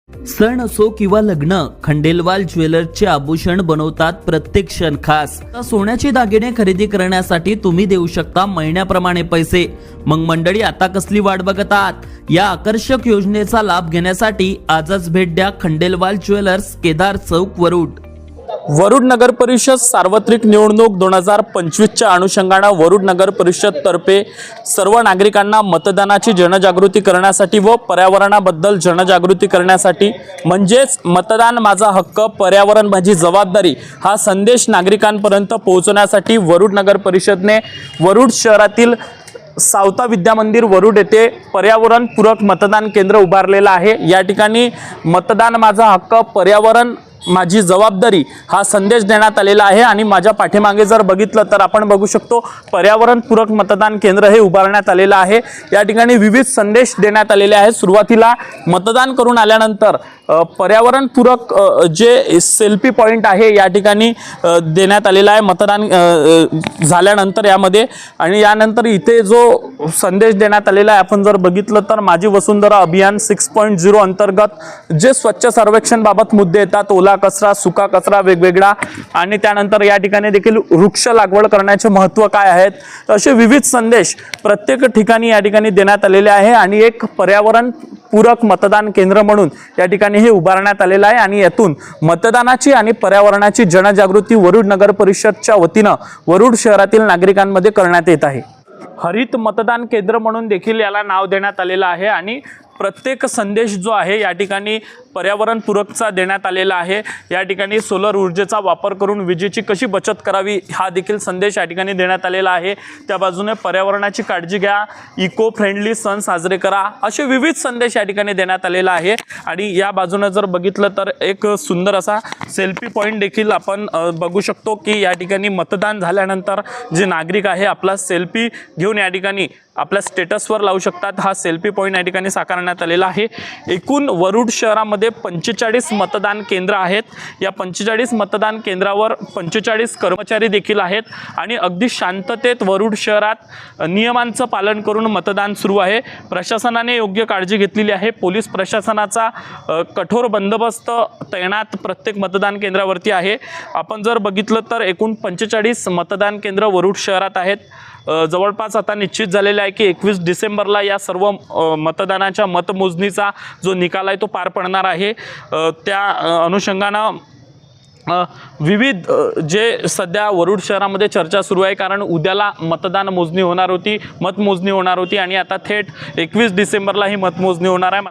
सण असो किंवा लग्न, खंडेलवाल ज्वेलर्सचे आभूषण बनवतात प्रत्येक क्षण खास. सोन्याचे दागिने खरेदी करण्यासाठी तुम्ही देऊ शकता महिन्याप्रमाणे पैसे. मग मंडळी, आता कसली वाट बघत आहात? या आकर्षक योजनेचा लाभ घेण्यासाठी आजच भेट द्या खंडेलवाल ज्वेलर्स, केदार चौक, वरुड. वरुड नगर परिषद सार्वत्रिक निवडणूक 2025च्या अनुषंगाने वरुड नगर परिषद तर्फे सर्व नागरिकांना मतदानाची जनजागृती करण्यासाठी व पर्यावरणाबद्दल जनजागृती करण्यासाठी, म्हणजेच मतदान माझा हक्क, पर्यावरण माझी जबाबदारी हा संदेश नागरिकांपर्यंत पोहोचवण्यासाठी वरुड नगर परिषदने वरुड शहरातील सावता विद्या मंदिर वरुड येथे पर्यावरणपूरक मतदान केंद्र उभारलेलं आहे. या ठिकाणी मतदान माझा हक्क, पर्यावरण माझी जबाबदारी हा संदेश देण्यात आलेला आहे. आणि माझ्या पाठीमागे जर बघितलं तर आपण बघू शकतो पर्यावरणपूरक मतदान केंद्र हे उभारण्यात आलेलं आहे. या ठिकाणी विविध संदेश देण्यात आलेले आहेत. सुरुवातीला मतदान करून आल्यानंतर पर्यावरणपूरक जे सेल्फी पॉइंट आहे या ठिकाणी देण्यात आलेला आहे मतदान झाल्यानंतर यामध्ये. आणि यानंतर इथे जो संदेश देण्यात आलेला आहे आपण जर बघितलं तर माझी वसुंधरा अभियान 6.0 अंतर्गत जे स्वच्छ सर्वेक्षण बाबत मुद्दे येतात, ओला कचरा, सुका कचरा वेगवेगळा, आणि त्यानंतर या ठिकाणी देखील वृक्ष लागवड करण्याचे महत्त्व काय आहेत, असे विविध संदेश प्रत्येक ठिकाणी या ठिकाणी देण्यात आलेले आहे. आणि एक पर्यावरण पूरक मतदान केंद्र म्हणून या ठिकाणी हे उभारण्यात आलेलं आहे. आणि यातून मतदानाची आणि पर्यावरणाची जनजागृती वरुड नगर परिषदच्या वतीनं वरुड शहरातील नागरिकांमध्ये करण्यात येत आहे. हरित मतदान केंद्र म्हणून देखील याला नाव देण्यात आलेलं आहे. आणि प्रत्येक संदेश जो आहे या ठिकाणी पर्यावरणपूरकचा देण्यात आलेला आहे. या ठिकाणी सोलर ऊर्जेचा वापर करून विजेची कशी बचत करावी हा देखील संदेश या ठिकाणी देण्यात आलेला आहे. त्या बाजूने पर्यावरणाची काळजी घ्या, इको फ्रेंडली सण साजरे करा, असे विविध संदेश या ठिकाणी देण्यात आलेला आहे. आणि या बाजूने जर बघितलं तर एक सुंदर असा सेल्फी पॉइंट देखील आपण बघू शकतो की या ठिकाणी मतदान झाल्यानंतर जे नागरिक आहे आपला सेल्फी घेऊन या ठिकाणी आपल्या स्टेटसवर लावू शकतात. हा सेल्फी पॉइंट या ठिकाणी साकारण्यात आलेला आहे. एकूण वरुड शहरामध्ये 45 मतदान केंद्र आहेत. या 45 मतदान केंद्रावर 45 कर्मचारी देखील आहेत. आणि अगदी शांततेत वरुड शहरात नियमांचं पालन करून मतदान सुरू आहे. प्रशासनाने योग्य काळजी घेतलेली आहे. पोलीस प्रशासनाचा कठोर बंदोबस्त तैनात प्रत्येक मतदान केंद्रावरती आहे. आपण जर बघितलं तर एकूण 45 मतदान केंद्र वरुड शहरात आहेत. जवळपास आता निश्चित झालेला आहे की 21 डिसेंबरला या सर्व मतदानाच्या मतमोजणीचा जो निकाल आहे तो पार पडणार आहे. त्या अनुषंगानं विविध जे सध्या वरुड शहरामध्ये चर्चा सुरू आहे, कारण उद्याला मतदान मोजणी होणार होती, मतमोजणी होणार होती, आणि आता थेट 21 डिसेंबरला ही मतमोजणी होणार आहे.